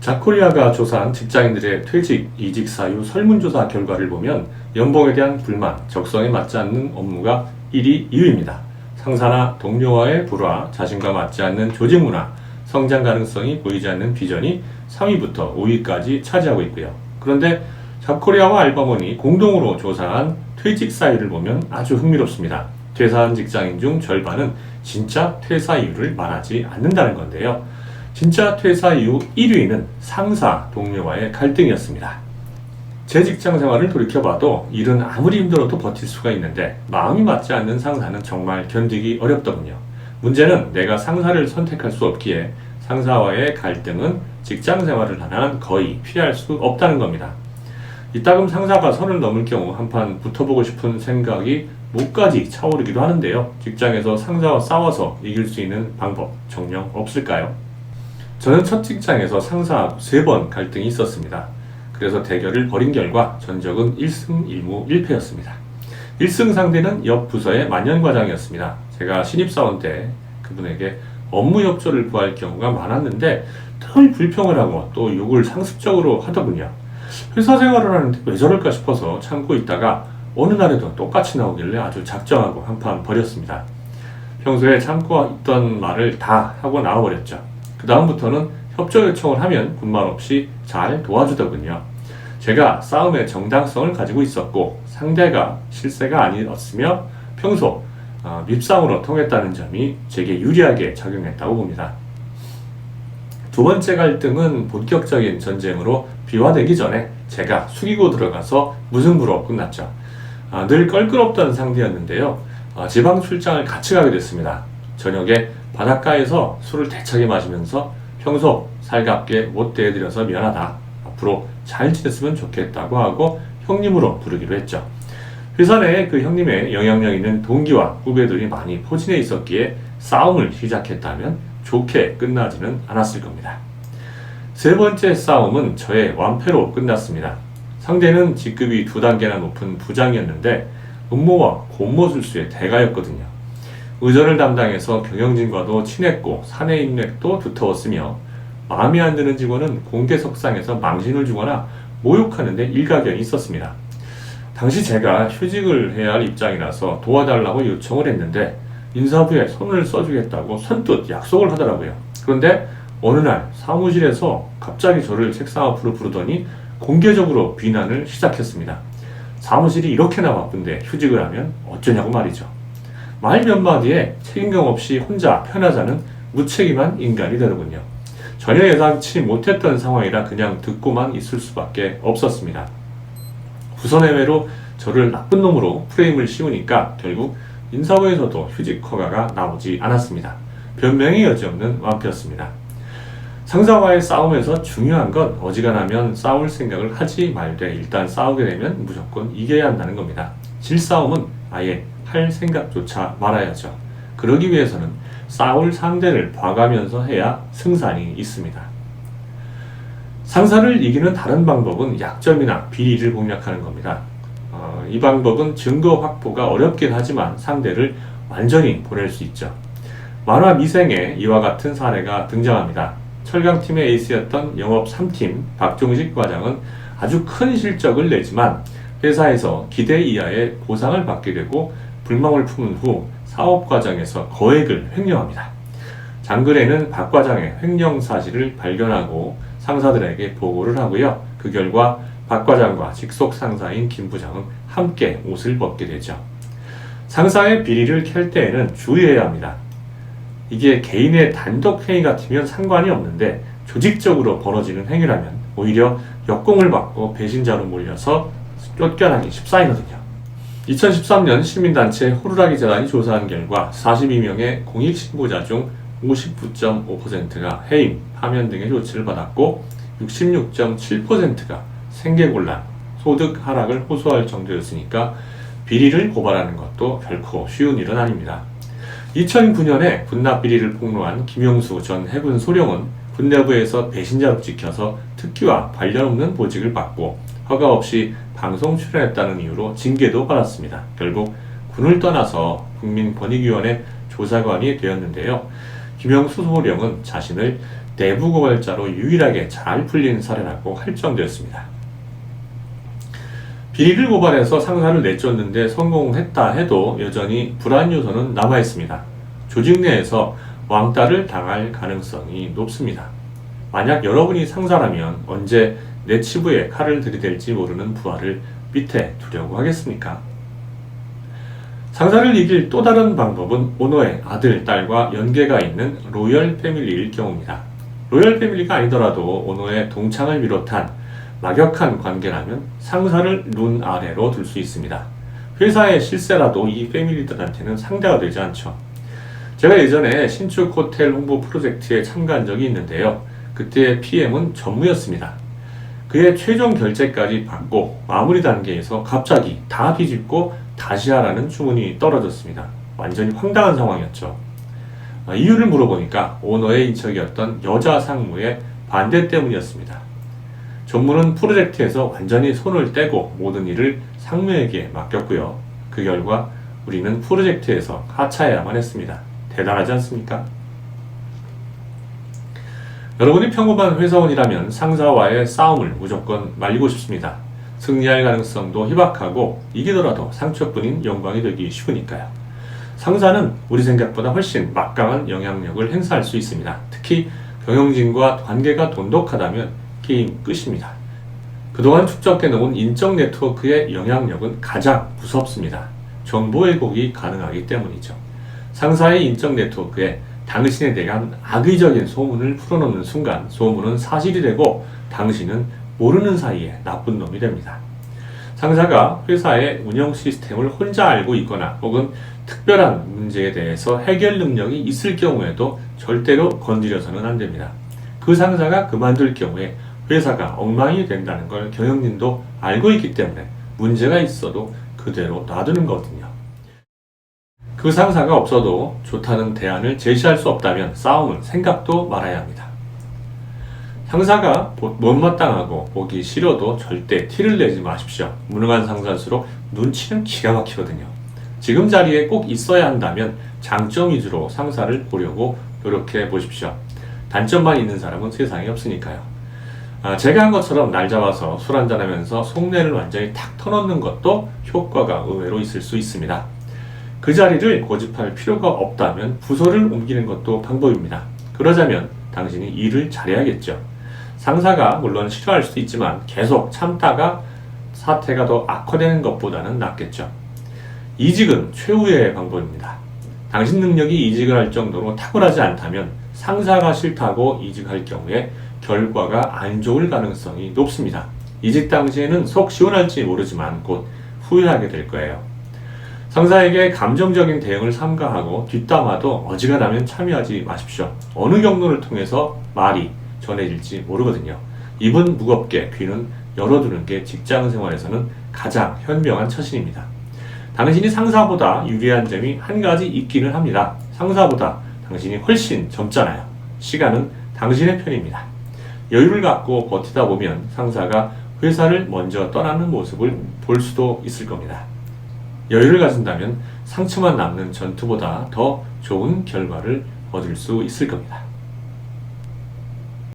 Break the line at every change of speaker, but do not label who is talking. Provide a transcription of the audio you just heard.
잡코리아가 조사한 직장인들의 퇴직, 이직 사유 설문조사 결과를 보면 연봉에 대한 불만, 적성에 맞지 않는 업무가 1위, 2위입니다. 상사나 동료와의 불화, 자신과 맞지 않는 조직 문화, 성장 가능성이 보이지 않는 비전이 3위부터 5위까지 차지하고 있고요. 그런데 잡코리아와 알바몬이 공동으로 조사한 퇴직 사유를 보면 아주 흥미롭습니다. 퇴사한 직장인 중 절반은 진짜 퇴사 이유를 말하지 않는다는 건데요. 진짜 퇴사 이후 1위는 상사, 동료와의 갈등이었습니다. 제 직장 생활을 돌이켜봐도 일은 아무리 힘들어도 버틸 수가 있는데 마음이 맞지 않는 상사는 정말 견디기 어렵더군요. 문제는 내가 상사를 선택할 수 없기에 상사와의 갈등은 직장 생활을 하면 거의 피할 수 없다는 겁니다. 이따금 상사가 선을 넘을 경우 한판 붙어보고 싶은 생각이 목까지 차오르기도 하는데요. 직장에서 상사와 싸워서 이길 수 있는 방법 정녕 없을까요? 저는 첫 직장에서 상사하고 3번 갈등이 있었습니다. 그래서 대결을 벌인 결과 전적은 1승 1무 1패였습니다. 1승 상대는 옆 부서의 만년과장이었습니다. 제가 신입사원 때 그분에게 업무 협조를 구할 경우가 많았는데 늘 불평을 하고 또 욕을 상습적으로 하더군요. 회사 생활을 하는데 왜 저럴까 싶어서 참고 있다가 어느 날에도 똑같이 나오길래 아주 작정하고 한판 벌였습니다. 평소에 참고 있던 말을 다 하고 나와버렸죠. 그 다음부터는 협조 요청을 하면 군말 없이 잘 도와주더군요. 제가 싸움의 정당성을 가지고 있었고 상대가 실세가 아니었으며 평소 밉상으로 통했다는 점이 제게 유리하게 작용했다고 봅니다. 두 번째 갈등은 본격적인 전쟁으로 비화되기 전에 제가 숙이고 들어가서 무승부로 끝났죠. 늘 껄끄럽던 상대였는데요. 지방 출장을 같이 가게 됐습니다. 저녁에 바닷가에서 술을 대차게 마시면서 평소 살갑게 못 대해드려서 미안하다. 앞으로 잘 지냈으면 좋겠다고 하고 형님으로 부르기로 했죠. 회사 내에 그 형님의 영향력 있는 동기와 후배들이 많이 포진해 있었기에 싸움을 시작했다면 좋게 끝나지는 않았을 겁니다. 세 번째 싸움은 저의 완패로 끝났습니다. 상대는 직급이 2단계나 높은 부장이었는데 음모와 곤모술수의 대가였거든요. 의전을 담당해서 경영진과도 친했고 사내 인맥도 두터웠으며 마음에 안 드는 직원은 공개석상에서 망신을 주거나 모욕하는 데 일가견이 있었습니다. 당시 제가 휴직을 해야 할 입장이라서 도와달라고 요청을 했는데 인사부에 손을 써주겠다고 선뜻 약속을 하더라고요. 그런데 어느 날 사무실에서 갑자기 저를 책상 앞으로 부르더니 공개적으로 비난을 시작했습니다. 사무실이 이렇게나 바쁜데 휴직을 하면 어쩌냐고 말이죠. 말 몇 마디에 책임감 없이 혼자 편하자는 무책임한 인간이 되더군요. 전혀 예상치 못했던 상황이라 그냥 듣고만 있을 수밖에 없었습니다. 부서내외로 저를 나쁜 놈으로 프레임을 씌우니까 결국 인사부에서도 휴직 허가가 나오지 않았습니다. 변명의 여지 없는 완패였습니다. 상사와의 싸움에서 중요한 건 어지간하면 싸울 생각을 하지 말되 일단 싸우게 되면 무조건 이겨야 한다는 겁니다. 질 싸움은 아예 할 생각조차 말아야죠. 그러기 위해서는 싸울 상대를 봐가면서 해야 승산이 있습니다. 상사를 이기는 다른 방법은 약점이나 비리를 공략하는 겁니다. 이 방법은 증거 확보가 어렵긴 하지만 상대를 완전히 보낼 수 있죠. 만화 미생에 이와 같은 사례가 등장합니다. 철강팀의 에이스였던 영업 3팀 박종식 과장은 아주 큰 실적을 내지만 회사에서 기대 이하의 보상을 받게 되고 불만을 품은 후 사업 과정에서 거액을 횡령합니다. 장글에는 박 과장의 횡령 사실을 발견하고 상사들에게 보고를 하고요. 그 결과 박 과장과 직속 상사인 김 부장은 함께 옷을 벗게 되죠. 상사의 비리를 캘 때에는 주의해야 합니다. 이게 개인의 단독 행위 같으면 상관이 없는데 조직적으로 벌어지는 행위라면 오히려 역공을 받고 배신자로 몰려서 쫓겨나기 십상이거든요. 2013년 시민단체 호루라기 재단이 조사한 결과 42명의 공익신고자 중 59.5%가 해임, 파면 등의 조치를 받았고 66.7%가 생계곤란, 소득 하락을 호소할 정도였으니까 비리를 고발하는 것도 결코 쉬운 일은 아닙니다. 2009년에 군납 비리를 폭로한 김용수 전 해군 소령은 군 내부에서 배신자로 찍혀서 특기와 관련 없는 보직을 받고 허가 없이 방송 출연했다는 이유로 징계도 받았습니다. 결국 군을 떠나서 국민권익위원회 조사관이 되었는데요. 김영수 소령은 자신을 내부 고발자로 유일하게 잘 풀린 사례라고 할 정도였습니다. 비리를 고발해서 상사를 내쫓는데 성공했다 해도 여전히 불안 요소는 남아있습니다. 조직 내에서 왕따를 당할 가능성이 높습니다. 만약 여러분이 상사라면 언제 내 치부에 칼을 들이댈지 모르는 부하를 밑에 두려고 하겠습니까? 상사를 이길 또 다른 방법은 오너의 아들, 딸과 연계가 있는 로열 패밀리일 경우입니다. 로열 패밀리가 아니더라도 오너의 동창을 비롯한 막역한 관계라면 상사를 눈 아래로 둘 수 있습니다. 회사의 실세라도 이 패밀리들한테는 상대가 되지 않죠. 제가 예전에 신축 호텔 홍보 프로젝트에 참가한 적이 있는데요. 그때 PM은 전무였습니다. 그의 최종 결제까지 받고 마무리 단계에서 갑자기 다 뒤집고 다시 하라는 주문이 떨어졌습니다. 완전히 황당한 상황이었죠. 이유를 물어보니까 오너의 인척이었던 여자 상무의 반대 때문이었습니다. 전무는 프로젝트에서 완전히 손을 떼고 모든 일을 상무에게 맡겼고요. 그 결과 우리는 프로젝트에서 하차해야만 했습니다. 대단하지 않습니까? 여러분이 평범한 회사원이라면 상사와의 싸움을 무조건 말리고 싶습니다. 승리할 가능성도 희박하고 이기더라도 상처뿐인 영광이 되기 쉬우니까요. 상사는 우리 생각보다 훨씬 막강한 영향력을 행사할 수 있습니다. 특히 경영진과 관계가 돈독하다면 게임 끝입니다. 그동안 축적해 놓은 인적 네트워크의 영향력은 가장 무섭습니다. 정보 왜곡이 가능하기 때문이죠. 상사의 인적 네트워크에 당신에 대한 악의적인 소문을 풀어놓는 순간 소문은 사실이 되고 당신은 모르는 사이에 나쁜 놈이 됩니다. 상사가 회사의 운영 시스템을 혼자 알고 있거나 혹은 특별한 문제에 대해서 해결 능력이 있을 경우에도 절대로 건드려서는 안 됩니다. 그 상사가 그만둘 경우에 회사가 엉망이 된다는 걸 경영진도 알고 있기 때문에 문제가 있어도 그대로 놔두는 거거든요. 그 상사가 없어도 좋다는 대안을 제시할 수 없다면 싸움을 생각도 말아야 합니다. 상사가 못마땅하고 보기 싫어도 절대 티를 내지 마십시오. 무능한 상사일수록 눈치는 기가 막히거든요. 지금 자리에 꼭 있어야 한다면 장점 위주로 상사를 보려고 노력해 보십시오. 단점만 있는 사람은 세상에 없으니까요. 제가 한 것처럼 날 잡아서 술 한잔하면서 속내를 완전히 탁 터놓는 것도 효과가 의외로 있을 수 있습니다. 그 자리를 고집할 필요가 없다면 부서를 옮기는 것도 방법입니다. 그러자면 당신이 일을 잘해야겠죠. 상사가 물론 싫어할 수도 있지만 계속 참다가 사태가 더 악화되는 것보다는 낫겠죠. 이직은 최후의 방법입니다. 당신 능력이 이직을 할 정도로 탁월하지 않다면 상사가 싫다고 이직할 경우에 결과가 안 좋을 가능성이 높습니다. 이직 당시에는 속 시원할지 모르지만 곧 후회하게 될 거예요. 상사에게 감정적인 대응을 삼가하고 뒷담화도 어지간하면 참여하지 마십시오. 어느 경로를 통해서 말이 전해질지 모르거든요. 입은 무겁게 귀는 열어두는 게 직장 생활에서는 가장 현명한 처신입니다. 당신이 상사보다 유리한 점이 한 가지 있기는 합니다. 상사보다 당신이 훨씬 젊잖아요. 시간은 당신의 편입니다. 여유를 갖고 버티다 보면 상사가 회사를 먼저 떠나는 모습을 볼 수도 있을 겁니다. 여유를 가진다면 상처만 남는 전투보다 더 좋은 결과를 얻을 수 있을 겁니다.